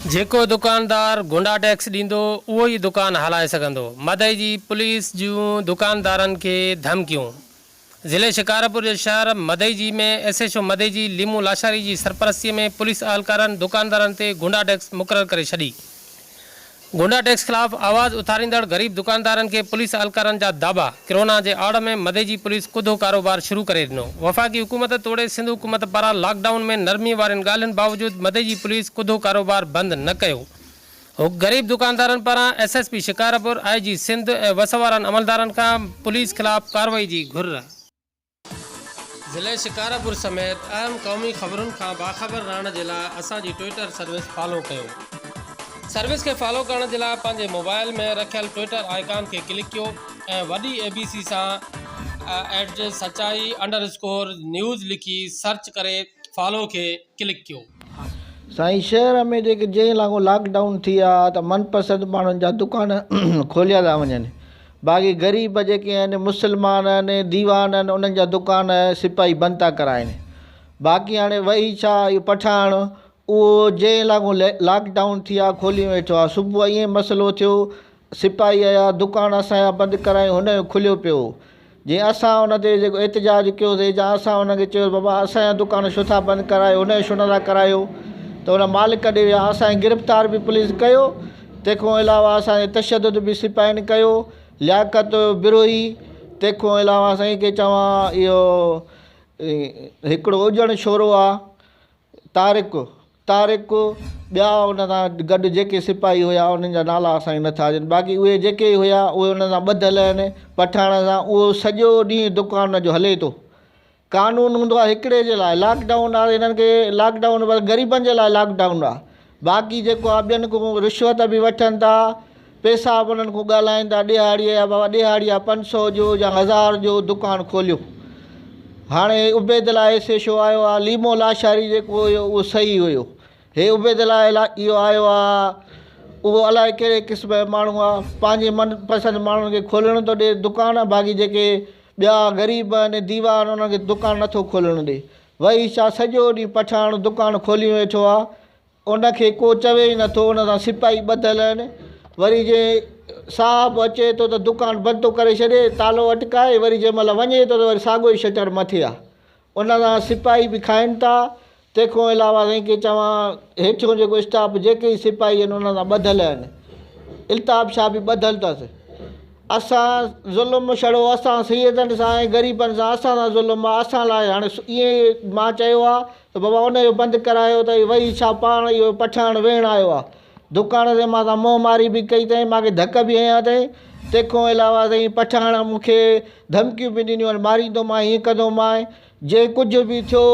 जेको दुकानदार गुंडा टैक्स ॾींदो उहो ई दुकान हलाए सघंदो। मदई जी पुलिस जूं दुकानदारनि खे धमकियूं। ज़िले शिकारपुर जे शहर मदई जी में SHO मदई जी लीमू लाशारी जी सरपरस्तीअ में पुलिस अहलकारनि दुकानदारनि ते गुंडा टैक्स मुक़ररु करे छॾी। गुंडा टैक्स ख़िलाफ़ आवाज़ उथारींदड़ ग़रीब दुकानदारनि खे पुलिस अहलकारनि जा दावा। कोरोना जे आड़ में मदई जी पुलिस कुदो कारोबार शुरू करे ॾिनो। वफ़ाक़ी हुकूमत तोड़े सिंध हुकूमत पारां लॉकडाउन में नरमी वारनि ॻाल्हियुनि बावजूदि मदई जी पुलिस कुदो कारोबार बंदि न कयो। ग़रीब दुकानदारनि पारां SSP शिकारपुर IG सिंध ऐं वस वारनि अमलदारनि खां पुलिस ख़िलाफ़ कार्रवाई जी घुर। ज़िले शिकारपुर समेत अहम क़ौमी ख़बरुनि खां बाख़बर रहण जे लाइ असांजी ट्विटर सर्विस फॉलो कयो। सर्विस के फॉलो करण जे लाइ पंहिंजे मोबाइल में रखियल ट्विटर आइकॉन खे क्लिक कयो ऐं वॾी ABC सां @सचाई_न्यूज़ लिखी सर्च करे फॉलो खे क्लिक कयो। साईं, शहर में जेके जंहिं लाॻो लॉकडाउन थी आहे त मनपसंदि माण्हुनि जा दुकान खोलिया था वञनि। बाक़ी ग़रीब जेके आहिनि, मुस्लमान आहिनि, दीवान आहिनि, उन्हनि जा दुकान सिपाही बंदि था कराइनि। बाक़ी हाणे वही छा इहो पठाण उहो जंहिं लाॻो लॉकडाउन थी आहे खोली वेठो आहे। सुबुह ईअं मसइलो थियो, सिपाही आया, दुकान असांजा बंदि करायूं, हुनजो खुलियो पियो। जीअं असां हुन ते जेको एतिजाज कयोसीं या असां हुनखे चयो बाबा असांजा दुकान छो था बंदि करायो, हुनजो छो नथा करायो, त हुन मालिक ॾे विया। असांखे गिरफ़्तार बि पुलिस कयो। तंहिंखां अलावा असांजे तशदुद बि सिपाहियुनि कयो, लियाकत बिरोही। तंहिंखां अलावा साईं खे चवां इहो हिकिड़ो उजण छोरो आहे तारिक ॿिया उन सां गॾु जेके सिपाही हुया उन्हनि जा नाला असांखे नथा अचनि। बाक़ी उहे जेके हुया उहे उन सां ॿधियल आहिनि पठाण सां। उहो सॼो ॾींहुं दुकान जो हले थो। कानून हूंदो आहे हिकिड़े जे लाइ, लॉकडाउन आहे हिननि खे लॉकडाउन बस ग़रीबनि जे लाइ लॉकडाउन आहे। बाक़ी जेको आहे ॿियनि खां रिश्वत बि वठनि था, पैसा बि उन्हनि खां ॻाल्हाइनि था। ॾिहाड़ीअ जा बाबा ॾिहाड़ी आहे 500 जो या 1000 जो दुकान खोलियो। हाणे उबैदुल्ला SHO आयो आहे, लीमो लाशारी जेको हुयो उहो सही हुयो। हे उबैदुल्ला इहो आयो आहे, उहो अलाए कहिड़े क़िस्म जो माण्हू आहे, पंहिंजे मनपसंदि माण्हुनि खे खोलणु थो ॾिए दुकान। बाक़ी जेके ॿिया ग़रीब आहिनि, दीवान, उन्हनि खे दुकान नथो खोलणु ॾिए। वही छा सॼो ॾींहुं पठाण दुकान खोली वेठो आहे, उनखे को चवे ई नथो। उन सां सिपाही ॿधियल आहिनि। वरी जे साहब अचे थो त दुकान बंदि थो करे छॾे, तालो अटकाए, वरी जंहिं महिल वञे थो त वरी साॻियो ई शटर मथे आहे। उन सां सिपाही बि खाइनि था। तंहिंखां अलावा साईं खे चवां हेठियों जेको स्टाफ जेके ई सिपाही आहिनि उन सां ॿधियल आहिनि। इल्ताफ़ शाह बि ॿधियल अथसि। असां ज़ुल्म छड़ो असां सैयदनि सां ऐं ग़रीबनि सां असां सां ज़ुल्म आहे। असां लाइ हाणे ईअं मां चयो आहे त बाबा उनजो बंदि करायो त वही छा पाण इहो पठाण वेहणु आयो आहे दुकान ते। मां मुंहुं मारी बि कई अथई, मूंखे धक बि हयां अथई। तंहिंखां अलावा साईं पठाण मूंखे धमकियूं बि ॾिनियूं आहिनि, मारींदोमांइ, हीअं कंदोमांइ। जे कुझु बि थियो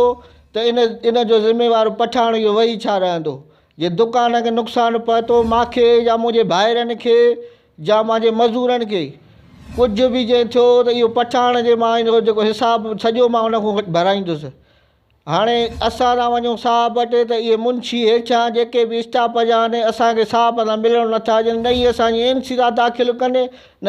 त इन जो ज़िम्मेवारु पठाण इहो वही छा रहंदो। जे दुकान खे नुक़सानु पहुतो मूंखे या मुंहिंजे भाइरनि खे या मुंहिंजे मज़दूरनि खे कुझु बि जे थियो त इहो पठाण जे मां इनजो जेको हिसाबु सॼो मां उन खां भराईंदुसि। हाणे असां था वञूं साहब वटि त इहे मुंशी हेठियां जेके बि स्टाफ जा आहिनि असांखे साहब सां मिलणु नथा अचनि। न ई असांजी NC था दाख़िल कनि, न